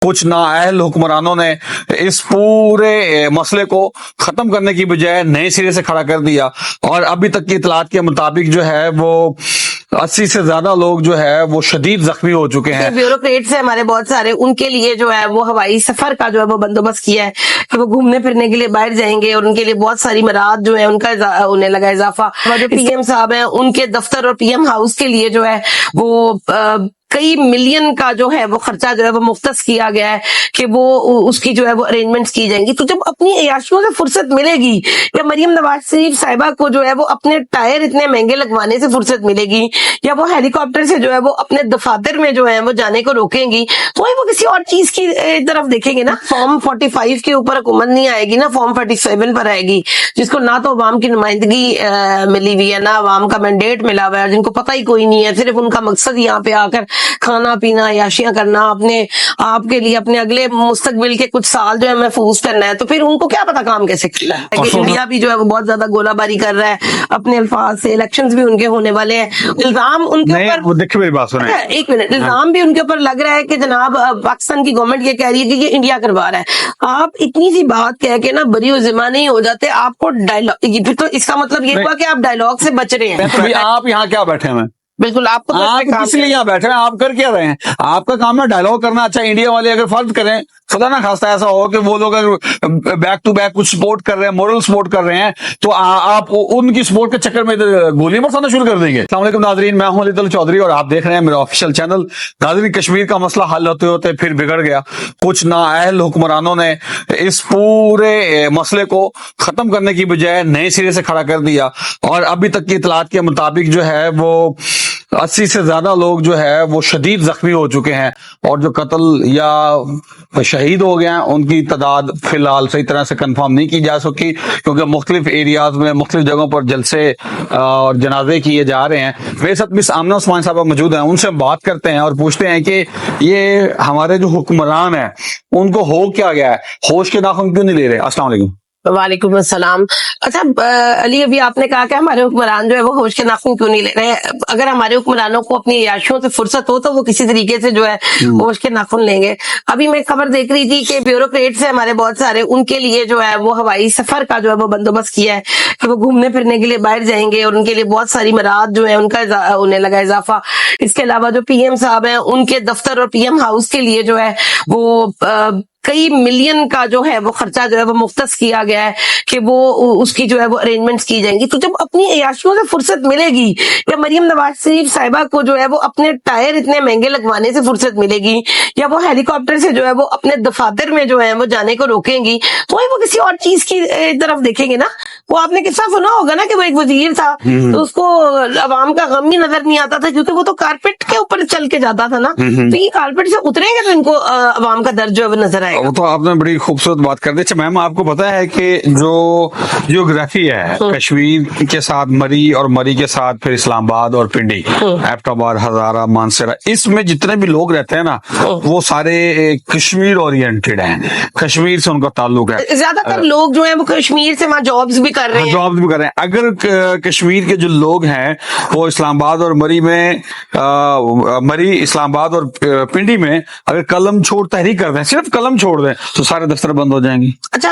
کچھ نااہل حکمرانوں نے اس پورے مسئلے کو ختم کرنے کی بجائے نئے سرے سے کھڑا کر دیا، اور ابھی تک کی اطلاعات کے مطابق جو ہے وہ 80 سے زیادہ لوگ جو ہے وہ شدید زخمی ہو چکے ہیں۔ بیوروکریٹس ہیں ہمارے بہت سارے، ان کے لیے جو ہے وہ ہوائی سفر کا جو ہے وہ بندوبست کیا ہے کہ وہ گھومنے پھرنے کے لیے باہر جائیں گے، اور ان کے لیے بہت ساری مراد جو ہے ان کا ہونے لگا اضافہ۔ اور جو پی ایم صاحب ہیں ان کے دفتر اور پی ایم ہاؤس کے لیے جو ہے وہ کئی ملین کا جو ہے وہ خرچہ جو ہے وہ مختص کیا گیا ہے کہ وہ اس کی جو ہے وہ ارینجمنٹس کی جائیں گی۔ تو جب اپنی عیاشیوں سے فرصت ملے گی، یا مریم نواز شریف صاحبہ کو جو ہے وہ اپنے ٹائر اتنے مہنگے لگوانے سے فرصت ملے گی، یا وہ ہیلی کاپٹر سے جو ہے وہ اپنے دفاتر میں جو ہے وہ جانے کو روکیں گی، تو وہ کسی اور چیز کی طرف دیکھیں گے نا۔ فارم 45 کے اوپر حکومت نہیں آئے گی نا، فارم 47 پر آئے گی، جس کو نہ تو عوام کی نمائندگی ملی ہوئی ہے، نہ عوام کا مینڈیٹ ملا ہوا ہے، جن کو پتہ ہی کوئی نہیں ہے، صرف ان کا مقصد یہاں پہ آ کر کھانا پینا، عیاشیاں کرنا، اپنے آپ کے لیے اپنے اگلے مستقبل کے کچھ سال جو ہے محفوظ کرنا ہے۔ تو پھر ان کو کیا پتا کام کیسے کرنا ہے کہ انڈیا بھی جو ہے وہ بہت زیادہ گولہ باری کر رہا ہے اپنے الفاظ سے، الیکشنز بھی ان کے ہونے والے ہیں، الزام ان کے اوپر، دیکھیں میری بات سنیں، ایک منٹ، الزام بھی ان کے اوپر لگ رہا ہے کہ جناب پاکستان کی گورنمنٹ یہ کہہ رہی ہے کہ یہ انڈیا کروا رہا ہے۔ آپ اتنی سی بات کہہ کے نا بری و ذمہ نہیں ہو جاتے، آپ کو ڈائلاگ، پھر تو اس کا مطلب یہ ہوا کہ آپ ڈائلاگ سے بچ رہے ہیں۔ آپ یہاں کیا بیٹھے ہیں؟ بالکل، آپ کو کس لیے یہاں بیٹھے ہیں؟ آپ کر کیا رہے ہیں؟ آپ کا کام ہے ڈائلاگ کرنا۔ اچھا، انڈیا والے اگر فرض کریں، خدا نہ خواستہ ایسا ہو کہ وہ لوگ اگر بیک ٹو بیک کچھ سپورٹ کر رہے ہیں، مورل سپورٹ کر رہے ہیں، تو آپ ان کی سپورٹ کے چکر میں گولی برسانا شروع کر دیں گے۔ السلام علیکم ناظرین، میں ہوں علی طلعت چودھری اور آپ دیکھ رہے ہیں میرا آفیشیل چینل۔ ناظرین، کشمیر کا مسئلہ حل ہوتے ہوتے پھر بگڑ گیا۔ کچھ نااہل حکمرانوں نے اس پورے مسئلے کو ختم کرنے کی بجائے نئے سرے سے کھڑا کر دیا، اور ابھی تک کی اطلاعات کے مطابق جو ہے وہ 80 سے زیادہ لوگ جو ہے وہ شدید زخمی ہو چکے ہیں، اور جو قتل یا شہید ہو گئے ہیں ان کی تعداد فی الحال صحیح طرح سے کنفرم نہیں کی جا سکی، کیونکہ مختلف ایریاز میں مختلف جگہوں پر جلسے اور جنازے کیے جا رہے ہیں۔ میرے ساتھ مس آمنہ عثمان صاحبہ موجود ہیں، ان سے بات کرتے ہیں اور پوچھتے ہیں کہ یہ ہمارے جو حکمران ہیں ان کو ہو کیا گیا ہے، ہوش کے ناخن کیوں نہیں لے رہے؟ السلام علیکم۔ وعلیکم السلام۔ اچھا علی، ابھی آپ نے کہا کہ ہمارے حکمران جو ہے وہ ہوش کے ناخن کیوں نہیں لے رہے؟ اگر ہمارے حکمرانوں کو اپنی عیاشیوں سے فرصت ہو تو وہ کسی طریقے سے جو ہے ہوش کے ناخن لیں گے۔ ابھی میں خبر دیکھ رہی تھی کہ بیوروکریٹس ہیں ہمارے بہت سارے، ان کے لیے جو ہے وہ ہوائی سفر کا جو ہے وہ بندوبست کیا ہے کہ وہ گھومنے پھرنے کے لیے باہر جائیں گے، اور ان کے لیے بہت ساری مراد جو ہے ان کا ہونے لگا اضافہ۔ اس کے علاوہ جو پی ایم صاحب ہیں ان کے دفتر اور پی ایم ہاؤس کے لیے جو ہے وہ کئی ملین کا جو ہے وہ خرچہ جو ہے وہ مختص کیا گیا ہے کہ وہ اس کی جو ہے وہ ارینجمنٹس کی جائیں گی۔ تو جب اپنی عیاشیوں سے فرصت ملے گی، یا مریم نواز شریف صاحبہ کو جو ہے وہ اپنے ٹائر اتنے مہنگے لگوانے سے فرصت ملے گی، یا وہ ہیلی کاپٹر سے جو ہے وہ اپنے دفاتر میں جو ہے وہ جانے کو روکیں گی، تو وہ کسی اور چیز کی طرف دیکھیں گے نا۔ وہ آپ نے قصہ سنا ہوگا نا کہ وہ ایک وزیر تھا تو اس کو عوام کا غم ہی نظر نہیں آتا تھا، کیونکہ وہ تو کارپیٹ کے اوپر چل کے جاتا تھا نا۔ تو یہ کارپیٹ سے اتریں گے تو ان کو عوام کا درد جو ہے وہ نظر آئے گا۔ وہ تو آپ نے بڑی خوبصورت بات کر دی۔ اچھا میم، آپ کو پتا ہے کہ جو جیوگرافی ہے کشمیر کے ساتھ مری، اور مری کے ساتھ پھر اسلام آباد اور پنڈی، ایبٹ آباد، ہزارہ، مانسہرہ، اس میں جتنے بھی لوگ رہتے ہیں نا وہ سارے کشمیر اورینٹڈ ہیں، کشمیر سے ان کا تعلق ہے۔ زیادہ تر لوگ جو ہیں وہ کشمیر سے وہاں جابز بھی کر رہے ہیں، جابز بھی کر رہے ہیں۔ اگر کشمیر کے جو لوگ ہیں وہ اسلام آباد اور مری میں، مری، اسلام آباد اور پنڈی میں اگر قلم چھوڑ تحریک کر دیں، صرف قلم چھوڑ دیں، تو سارے دفتر بند ہو جائیں گے۔ اچھا،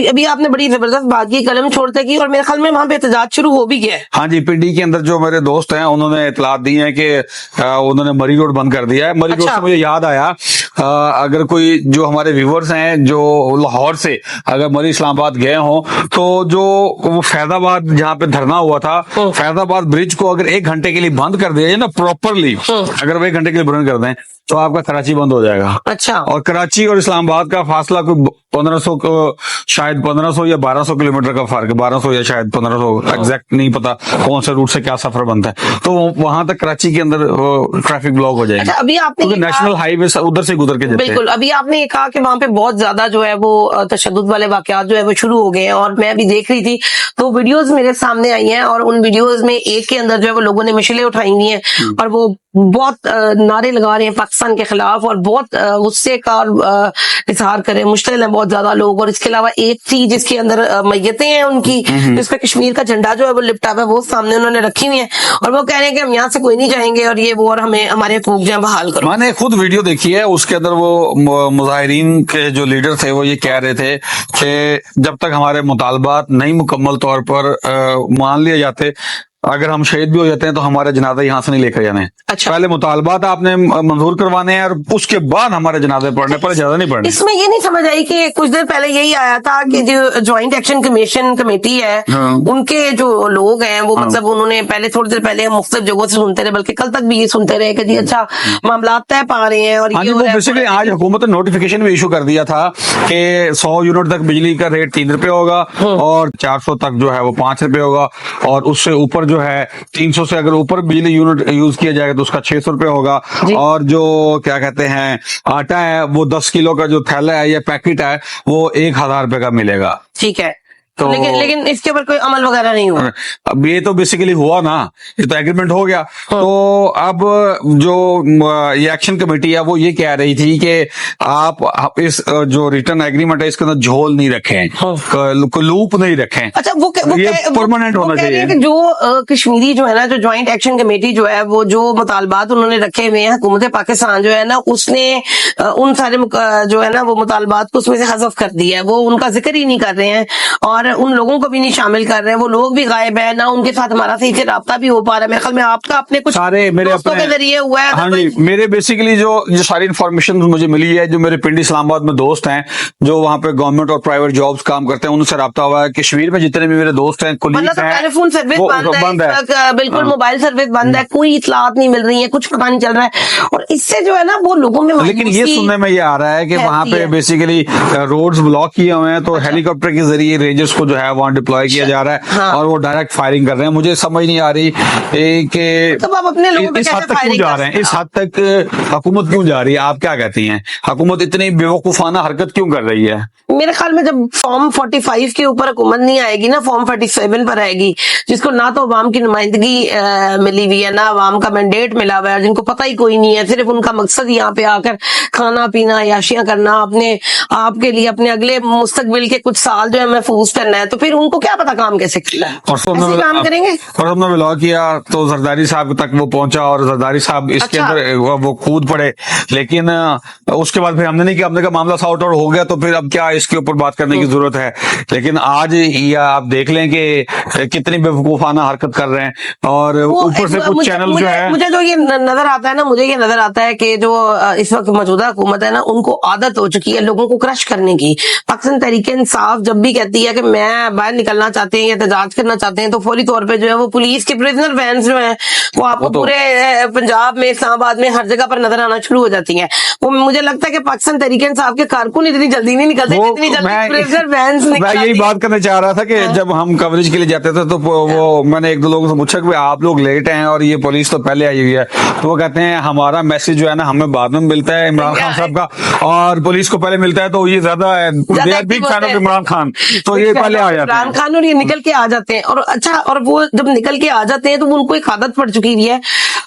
ابھی آپ نے بڑی زبردست بات کی، قلم چھوڑتے کی، اور میرے خیال میں وہاں پہ احتجاج شروع ہو بھی گیا ہے۔ ہاں جی، پنڈی کے اندر جو میرے دوست ہیں انہوں نے اطلاعات دی ہیں کہ انہوں نے مری روڈ بند کر دیا ہے۔ مری روڈ سے مجھے یاد آیا، اگر کوئی جو ہمارے ویورز ہیں جو لاہور سے اگر مری اسلام آباد گئے ہوں، تو جو وہ فیض آباد جہاں پہ دھرنا ہوا تھا، فیض آباد برج کو اگر 1 گھنٹے کے لیے بند کر دیا جائے نا پراپرلی، اگر وہ 1 گھنٹے کے لیے بند کر دیں تو آپ کا کراچی بند ہو جائے گا۔ اچھا، اور کراچی اور اسلام آباد کا فاصلہ کوئی 1500 کو، شاید 1500 یا 1200 کلومیٹر کا فرق ہے، 1200 یا شاید 1500، ایگزیکٹ نہیں پتا کون سے روٹ سے کیا سفر بنتا ہے۔ تو وہاں تک کراچی کے اندر ٹریفک بلاک ہو جائے گا۔ ابھی آپ نے نیشنل ہائی وے ادھر سے گزر کے جاتے ہیں۔ بالکل، ابھی آپ نے یہ کہا کہ وہاں پہ بہت زیادہ جو ہے وہ تشدد والے واقعات جو ہے وہ شروع ہو گئے ہیں، اور میں ابھی دیکھ رہی تھی تو ویڈیوز میرے سامنے آئی ہیں، اور ان ویڈیوز میں ایک کے اندر جو ہے وہ لوگوں نے مشعلیں اٹھائی ہوئی ہیں، اور وہ बहुत नारे लगा रहे हैं पाकिस्तान के खिलाफ और बहुत गुस्से का और इजहार करें मुश्किल है बहुत ज्यादा लोग। और इसके अलावा एक थी जिसके अंदर मैयतें हैं उनकी, जिसपे कश्मीर का झंडा जो है वो लिपटा हुआ है, वो सामने उन्होंने रखी हुई है और वो कह रहे हैं कि हम यहाँ से कोई नहीं जाएंगे और ये वो, और हमें हमारे हकूक जो है बहाल करो। मैंने खुद वीडियो देखी है, उसके अंदर वो मुजाहिरीन के जो लीडर थे वो ये कह रहे थे कि जब तक हमारे मुतालबात नहीं मुकम्मल तौर पर मान लिए जाते, अगर हम शहीद भी हो जाते हैं तो हमारे जनाजे यहाँ से नहीं लेकर जाने हैं। अच्छा। पहले मुतालबात आपने मंजूर करवाने हैं और उसके बाद हमारे जनाजे पढ़ने, पर ज्यादा नहीं पढ़ने। इसमें ये नहीं समझ आई कि कुछ देर पहले यही आया था कि जो ज्वाइंट एक्शन कमीशन कमेटी है, उनके जो लोग हैं वो मतलब उन्होंने पहले थोड़ी देर पहले हम मुख्तलिफ जगहों से सुनते रहे, बल्कि कल तक भी ये सुनते रहे कि जी अच्छा मामला तय पा रहे हैं और हाँ ये जी, हो वो रहा है। बेसिकली आज हुकूमत ने नोटिफिकेशन भी इशू कर दिया था कि 100 यूनिट तक बिजली का रेट 3 रुपए होगा और 400 तक जो है वो 5 रुपए होगा और उससे ऊपर जो है 300 से अगर ऊपर बिजली यूनिट यूज किया जाएगा तो उसका 600 रुपए होगा। और जो क्या कहते हैं आटा है वो 10 किलो का जो थैला है या पैकेट है वो 1000 रुपए का मिलेगा। ठीक है, तो लेकिन इसके ऊपर कोई अमल वगैरह नहीं हुआ। अब ये तो बेसिकली हुआ ना, ये तो एग्रीमेंट हो गया। तो अब जो ये एक्शन कमेटी है वो ये कह रही थी कि आप इस जो रिटर्न एग्रीमेंट है इसके अंदर झोल नहीं रखें, लूप नहीं रखें। अच्छा, ये परमानेंट होना चाहिए। कि जो कश्मीरी जो है ना, जो ज्वाइंट एक्शन कमेटी जो है वो जो मुतालबात उन्होंने रखे हुए हैं, हुकूमत पाकिस्तान जो है ना उसने उन सारे जो है ना वो मुतालबात को उसमें से हज़फ कर दिया है, वो उनका जिक्र ही नहीं कर रहे हैं और उन लोगों को भी नहीं शामिल कर रहे हैं। वो लोग भी गायब है ना, उनके साथ हमारा सही से राब्ता भी हो पा रहा है। मेरे ख्याल में आपका अपने कुछ सारे मेरे दोस्तों अपने के जरिए हुआ है। हाँ जी, मेरे बेसिकली जो सारी इन्फॉर्मेशन मुझे मिली है, जो मेरे पिंडी इस्लामाबाद में दोस्त हैं जो वहाँ पे गवर्नमेंट और प्राइवेट जॉब्स काम करते हैं, उनसे राब्ता हुआ है। कश्मीर में जितने भी मेरे दोस्त हैं, कुलीग हैं, टेलीफोन सर्विस वो बंद है, बिल्कुल मोबाइल सर्विस बंद है, कोई इतलात नहीं मिल रही है, कुछ पता नहीं चल रहा है। और इससे जो है ना वो लोगों में लेकिन ये सुनने में ये आ रहा है कि वहाँ पे बेसिकली रोड्स ब्लॉक किए हुए हैं, तो हेलीकॉप्टर के जरिए रेंजर्स को जो है वहाँ डिप्लॉय किया जा रहा है। हाँ। और वो डायरेक्ट फायरिंग कर रहे हैं। मुझे समझ नहीं आ रही कि तो आप अपने लोगों पे इस कैसे हद तक क्यों जा रहे हैं, इस हद तक हुकूमत क्यों जा रही है? आप क्या कहती हैं, हुकूमत इतनी बेवकूफाना हरकत क्यों कर रही है? मेरे ख्याल में जब फॉर्म 45 के ऊपर हुकूमत नहीं आएगी ना, फॉर्म 47 पर आएगी, जिसको ना तो अवाम की नुमाइंदगी मिली हुई है, ना अवाम का मैंडेट मिला हुआ है, जिनको पता ही कोई नहीं है, सिर्फ उनका मकसद यहाँ पे आकर खाना पीना याशियां करना, अपने आप के लिए अपने अगले मुस्तकबिल के कुछ साल जो है महफूज करना है, तो फिर उनको क्या पता काम कैसे करना है, ऐसे काम करेंगे। और हमने ब्लॉग किया तो जरदारी साहब तक वो पहुंचा और जरदारी साहब इसके अंदर वो कूद पड़े, लेकिन उसके बाद फिर हमने नहीं किया, हमने कहा मामला सॉर्ट आउट हो गया तो फिर अब क्या इसके ऊपर बात करने की जरूरत है। लेकिन आज ये आप देख लें कि कितनी बेवकूफाना हरकत कर रहे हैं और ऊपर से कुछ चैनल जो है, मुझे जो ये नजर आता है ना, मुझे ये नजर आता है कि जो इस वक्त मौजूदा हुकूमत है ना, उनको आदत हो चुकी है लोगों को क्रश करने की। पाकिस्तान तहरीक इंसाफ जब भी कहती है कि मैं बाहर निकलना चाहते हैं या एहतजाज करना चाहते हैं, तो फौरी तौर पे जो है वो पुलिस के प्रिजनर वैन्स जो हैं वो आपको पूरे पंजाब में, इस्लामाबाद में हर जगह पर नजर आना शुरू हो जाती हैं। वो मुझे लगता है कि पाकिस्तान तहरीक इंसाफ के कारकुन इतनी जल्दी नहीं निकलते जितनी जल्दी प्रिजनर वैन्स निकलती। मैं यही बात करने चाह रहा था कि जब हम कवरेज के लिए जाते थे तो वो मैंने एक दो लोगों से पूछा कि आप लोग लेट हैं और ये पुलिस तो पहले आई हुई है, तो वो कहते हैं हमारा मैसेज जो है ना हमें बाद में मिलता है इमरान खान साहब का, और पुलिस को पहले मिलता है, तो ये ज्यादा big fan of Imran Khan, तो ये पहले आ जाते हैं इमरान खान, और ये निकल के आ जाते हैं। और अच्छा, और वो जब निकल के आ जाते हैं तो उनको एक आदत पड़ चुकी हुई है।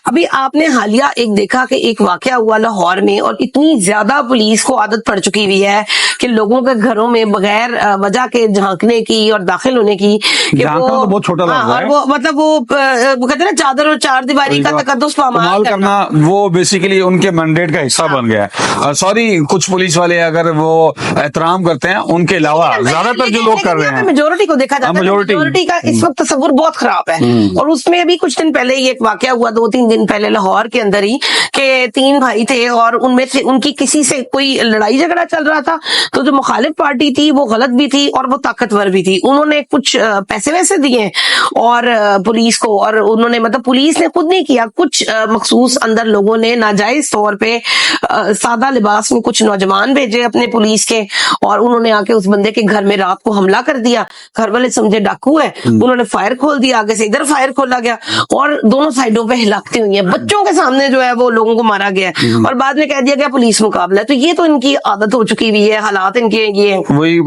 अभी आपने हालिया एक देखा कि एक वाकया हुआ लाहौर में, और इतनी ज्यादा पुलिस को आदत पड़ चुकी हुई है कि लोगों के घरों में बगैर वजह के झांकने की और दाखिल होने की, कि वो तो बहुत छोटा लफ्ज़ है। वो मतलब वो कहते हैं ना चादर और चार दीवारी का तकद्दुस पामाल करना, वो बेसिकली उनके मैंडेट का हिस्सा बन गया है। सॉरी, कुछ पुलिस वाले अगर वो एहतराम करते हैं, उनके अलावा ज्यादातर जो लोग कर रहे हैं, मेजोरिटी को देखा जाता है, मेजोरिटी का इस वक्त तस्वुर बहुत खराब है। और उसमें अभी कुछ दिन पहले ये एक वाकया हुआ, 2-3 दिन पहले लाहौर के अंदर ही, के 3 भाई थे और उनमें से उनकी किसी से कोई लड़ाई झगड़ा चल रहा था, तो जो मुखालिफ पार्टी थी वो गलत भी थी और वो ताकतवर भी थी। उन्होंने कुछ पैसे वैसे दिए और पुलिस को, और उन्होंने मतलब पुलिस ने खुद नहीं किया, कुछ मखसूस अंदर लोगों ने नाजायज तौर पे सादा लिबास में कुछ नौजवान भेजे अपने पुलिस के, और उन्होंने आके उस बंदे के घर में रात को हमला कर दिया। घर वाले समझे डाकू है, उन्होंने फायर खोल दिया, आगे से इधर फायर खोला गया और दोनों साइडों पे हिलाकती हुई है, बच्चों के सामने जो है वो लोगों को मारा गया और बाद में कह दिया गया पुलिस मुकाबला है। तो ये तो इनकी आदत हो चुकी हुई है हालात हालात इनके ये हैं। वही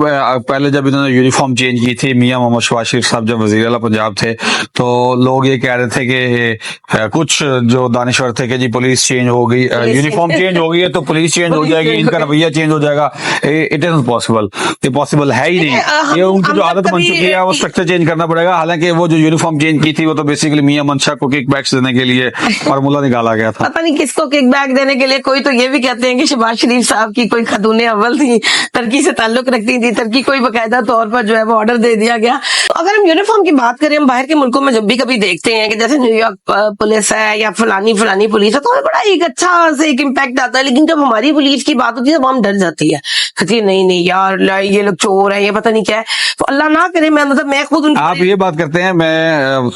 पहले जब इन्होंने यूनिफॉर्म चेंज की थी, मियां मोहम्मद शहबाज शरीफ साहब जब वजीर आला पंजाब थे, तो लोग ये कह रहे थे कि कुछ जो दानिश्वर थे कि जी पुलिस चेंज हो गई, यूनिफॉर्म चेंज हो गई है तो पुलिस चेंज हो जाएगी, इनका रवैया चेंज हो जाएगा। इट इज पॉसिबल, ये पॉसिबल है ही नहीं। ये उनकी जो आदत बन चुकी है वो स्ट्रक्चर चेंज करना पड़ेगा। हालांकि वो जो यूनिफॉर्म चेंज की थी वो तो बेसिकली मियां मंशा को किक बैक्स देने के लिए फार्मूला निकाला गया था। पता नहीं किसको किकबैक देने के लिए। कोई तो ये भी कहते हैं कि शहबाज शरीफ साहब की कोई खतूने अव्वल थी, टर्की से ताल्लुक रखती थी, टर्की को बकायदा तौर पर जो है वो ऑर्डर दे दिया गया। अगर हम यूनिफॉर्म की बात करें, हम बाहर के मुल्कों में जब भी कभी देखते हैं कि जैसे न्यूयॉर्क पुलिस है या फलानी फलानी पुलिस है, तो हमें बड़ा एक अच्छा से एक इम्पैक्ट आता है। लेकिन जब हमारी पुलिस की बात होती है तो हम डर जाती है, कहती है नहीं नहीं यार ये लोग चोर है, ये पता नहीं क्या है। तो अल्लाह ना करे, मैं खुद उनकी आप ये बात करते हैं, मैं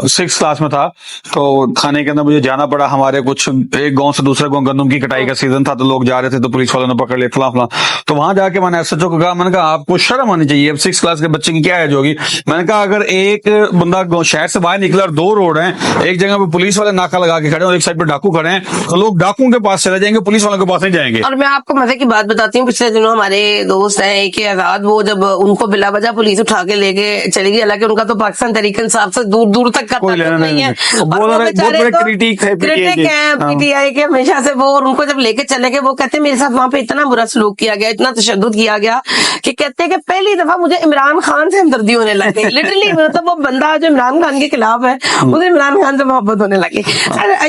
6th क्लास में था तो थाने के अंदर मुझे जाना पड़ा। हमारे कुछ एक गांव से दूसरे गांव गंदम की कटाई का सीजन था, तो लोग जा रहे थे तो पुलिस वालों ने पकड़ लिया फला फला। तो वहां जाके मैंने एसएचओ को कहा, मैंने कहा आपको शर्म आनी चाहिए, अब 6th क्लास के बच्चे की क्या एज होगी। मैंने कहा अगर एक बंदा शहर से बाहर निकला और 2 रोड हैं, एक जगह पे पुलिस वाले नाका लगा के खड़े और एक साइड पे डाकू खड़े हैं, तो लोग डाकुओं के पास चले जाएंगे, पुलिस वालों के पास नहीं जाएंगे। और मैं आपको मजे की बात बताती हूँ, पिछले दिनों हमारे दोस्त हैं एक आजाद, वो जब उनको बिला वजह पुलिस उठा के लेके चली गई, हालांकि उनका तो पाकिस्तान तहरीक इंसाफ से दूर दूर तक का कोई लेना नहीं है। वो बहुत बड़े क्रिटिक थे पीटीआई के हमेशा से वो, और उनको जब लेके चले गए, वो कहते हैं मेरे साथ वहां पे इतना बुरा सलूक किया गया, इतना तशद्दुद किया गया कि कहते हैं कि पहली दफा मुझे इमरान खान से हमदर्दी होने लगी। लिटरली मतलब वो बंदा जो इमरान खान के खिलाफ है, मुझे इमरान खान से मोहब्बत होने लगी।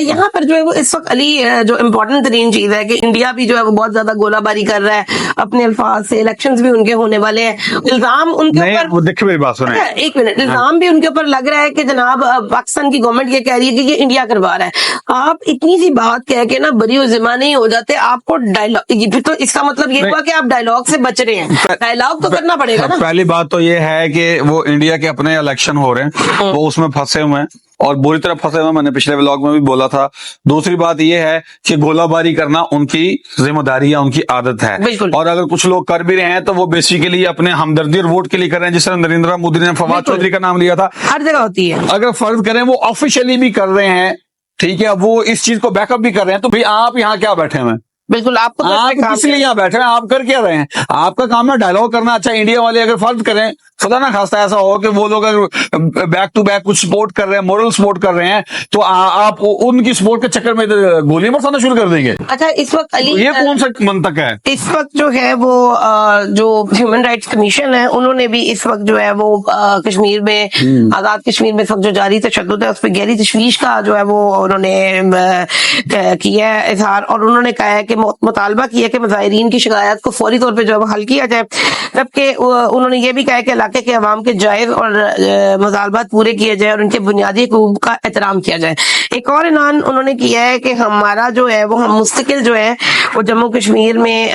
यहाँ पर जो है वो इस वक्त अली जो इम्पोर्टेंट तरीन चीज है कि इंडिया भी जो है वो बहुत ज्यादा गोलाबारी कर रहा है अपने अल्फाज से। इलेक्शंस भी उनके होने वाले हैं, इल्जाम उनके ऊपर, देखिए मेरी बात सुने, एक मिनट, इल्जाम भी उनके ऊपर लग रहा है कि जनाब पाकिस्तान की गवर्नमेंट ये कह रही है कि ये इंडिया करवा रहा है। आप इतनी सी बात कह के ना बरी जिम्मा नहीं हो जाते, आपको डायलॉग, फिर तो इसका मतलब ये हुआ कि आप डायलॉग से बच रहे हैं। डायलॉग तो करना पड़ेगा ना। पहली बात तो ये है कि वो इंडिया के अपने इलेक्शन हो रहे हैं, वो उसमें फंसे हुए हैं और बुरी तरह फंसे हुए, मैंने पिछले व्लॉग में भी बोला था। दूसरी बात यह है कि गोलाबारी करना उनकी जिम्मेदारी है, उनकी आदत है, और अगर कुछ लोग कर भी रहे हैं तो वो बेसिकली अपने हमदर्दी और वोट के लिए कर रहे हैं। जिस तरह नरेंद्र मोदी ने फवाद चौधरी का नाम लिया था, हर जगह होती है। अगर फर्ज करें वो ऑफिशियली भी कर रहे हैं, ठीक है, वो इस चीज को बैकअप भी कर रहे हैं, तो भाई आप यहाँ क्या बैठे हुए? बिल्कुल, आपको आप इसलिए यहाँ बैठे हैं, आप कर क्या रहे हैं? आपका काम है डायलॉग करना। अच्छा, इंडिया वाले अगर फर्ज करें, खुदा ना खास्ता ऐसा हो कि वो लोग अगर बैक टू बैक कुछ सपोर्ट कर रहे हैं, मोरल सपोर्ट कर रहे हैं, तो आप उनकी सपोर्ट के चक्कर में गोली बरसाना शुरू कर देंगे। अच्छा, इस वक्त अली, ये कौन सा मंतक है? इस वक्त जो है वो जो ह्यूमन राइट्स कमीशन है, उन्होंने भी इस वक्त जो है वो कश्मीर में, आजाद कश्मीर में इस वक्त जो जारी तशद्दुद है उस पर गहरी तशवीश का जो है वो उन्होंने किया है इजहार, और उन्होंने कहा है कि मुतालबा किया कि मुजाहिरीन की शिकायत को फौरी तौर पर जो है वो हल किया जाए। जबकि उन्होंने ये भी कहा कि इलाके के अवाम के जायज और मुतालबात पूरे किए जाए और उनके बुनियादी हुकूक का एहतराम किया जाए। एक और ऐलान उन्होंने किया है कि हमारा जो है वो हम मुस्तकिल जो है वो जम्मू कश्मीर में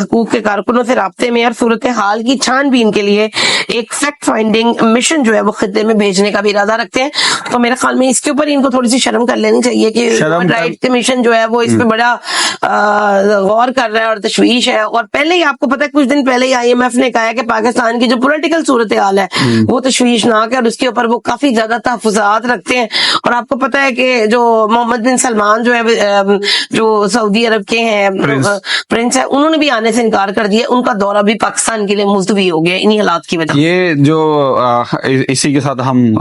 हुकूक के कारकुनों से राब्ते में और सूरत हाल की छानबीन के लिए एक फैक्ट फाइंडिंग मिशन जो है वो खित्ते में भेजने का भी इरादा रखते हैं। तो मेरे ख्याल में इसके ऊपर इनको थोड़ी सी शर्म कर लेनी चाहिए कि ह्यूमन राइट्स कमीशन जो है वो इस पे बड़ा गौर कर रहा है और तशवीश है। और पहले ही आपको पता है, कुछ दिन पहले ही IMF ने कहा है कि पाकिस्तान की जो पॉलिटिकल सूरत हाल है वो तशवीशनाक है और उसके ऊपर वो काफी ज्यादा तहफुजात रखते हैं। और आपको पता है कि जो मोहम्मद बिन सलमान जो है जो सऊदी अरब के हैं प्रिंस है, उन्होंने भी आने से इनकार कर दिया। उनका दौरा भी पाकिस्तान के लिए मुलतवी हो गया इन्हीं हालात की वजह। ये जो इसी के साथ हम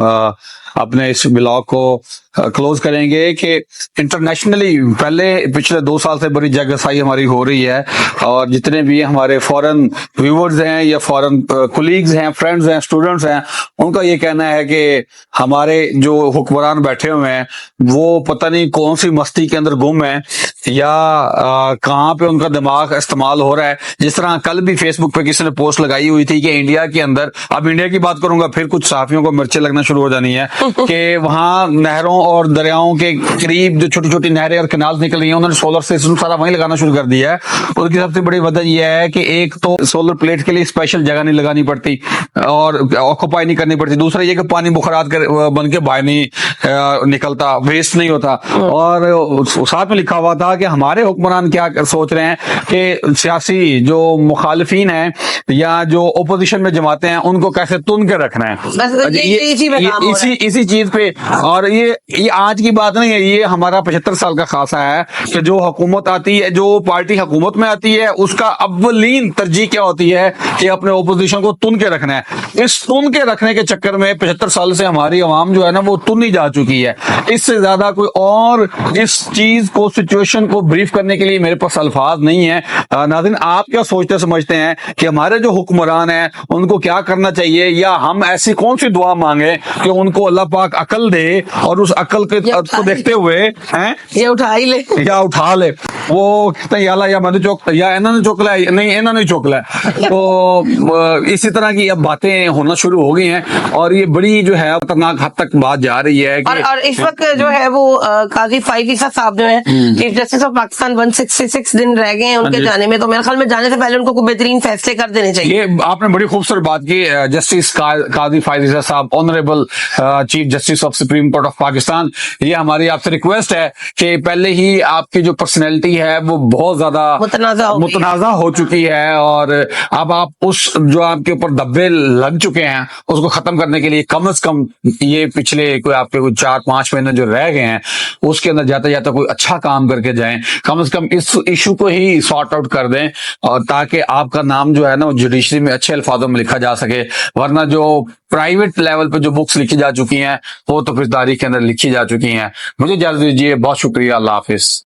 अपने इस ब्लॉग को क्लोज करेंगे कि इंटरनेशनली पहले पिछले 2 साल से बड़ी जगहसाई हमारी हो रही है, और जितने भी हमारे फॉरेन व्यूवर्स हैं या फॉरेन कोलीग्स हैं, फ्रेंड्स हैं, स्टूडेंट्स हैं, उनका ये कहना है कि हमारे जो हुक्मरान बैठे हुए हैं वो पता नहीं कौन सी मस्ती के अंदर गुम है या कहाँ पे उनका दिमाग इस्तेमाल हो रहा है। जिस तरह कल भी फेसबुक पे किसी ने पोस्ट लगाई हुई थी कि इंडिया के अंदर, अब इंडिया की बात करूंगा फिर कुछ सहाफियों को मिर्चें लगना शुरू हो जानी है कि वहां नहरों और दरियाओं के करीब जो छोटी छोटी नहरें और कैनाल्स निकल रही हैं, उन्होंने सोलर सिस्टम सारा वहीं लगाना शुरू कर दिया है। उसकी सबसे बड़ी वजह यह है कि एक तो सोलर प्लेट के लिए स्पेशल जगह नहीं लगानी पड़ती और ऑक्यूपाई नहीं करनी पड़ती, दूसरा ये कि पानी बुखारात बन के बाहर नहीं निकलता, वेस्ट नहीं होता। और साथ में लिखा हुआ था कि हमारे हुक्मरान क्या सोच रहे हैं कि सियासी जो मुखालिफिन हैं या जो ओपोजिशन में जमाते हैं उनको कैसे तुन के रखना है। इसी चीज पे, और ये आज की बात नहीं है, ये हमारा 75 साल का खासा है कि जो हुकूमत आती है, जो पार्टी हुकूमत में आती है, उसका अव्वलीन तरजीह क्या होती है कि अपने ओपोजिशन को तुन के रखना है। इस तुन के रखने के चक्कर में 75 साल से हमारी आवाम जो है ना वो तुन ही जा चुकी है। इससे ज्यादा कोई और इस चीज को, सिचुएशन को ब्रीफ करने के लिए मेरे पास अल्फाज नहीं है। नाज़रीन, आप क्या सोचते समझते हैं कि हमारे जो हुक्मरान हैं उनको क्या करना चाहिए, या हम ऐसी कौन सी दुआ मांगे कि उनको अल्लाह पाक अकल दे और उस अकल के को देखते हुए हैं ये उठा ही ले, या उठा ले। वो कहते हैं या मैंने चौक या इन्होंने चौक लिया, नहीं इन्होंने चौक लिया। तो इसी तरह की अब बातें होना शुरू हो गई हैं और ये बड़ी जो है खतरनाक हद तक बात जा रही है कि और इस वक्त जो है वो काजी फाइज ईसा साहब जो है चीफ जस्टिस ऑफ पाकिस्तान 166 दिन रह गए हैं उनके जाने में, तो मेरे ख्याल में जाने से पहले उनको कोई बेहतरीन फैसले कर देने चाहिए। ये आपने बड़ी खूबसूरत बात की। जस्टिस काजी फाइज ईसा साहब, honourable chief justice of supreme court of Pakistan, ये हमारी आपसे रिक्वेस्ट है कि पहले ही आपकी जो पर्सनैलिटी है वो बहुत ज्यादा मुतनाजा हो चुकी है, और अब आप उस जो आपके ऊपर धब्बे लग चुके हैं उसको खत्म करने के लिए कम से कम ये पिछले कोई आपके कोई 4-5 महीने जो रह गए हैं उसके अंदर जाते जाते कोई अच्छा काम करके जाएं, कम से कम इस इशू को ही सॉर्ट आउट कर दें, और ताकि आपका नाम जो है ना जुडिशरी में अच्छे अल्फाजों में लिखा जा सके। वरना जो प्राइवेट लेवल पे जो बुक्स लिखी जा चुकी हैं वो तो फिर तारीख के अंदर लिखी जा चुकी हैं। मुझे इजाजत दीजिए, बहुत शुक्रिया, अल्लाह हाफिज।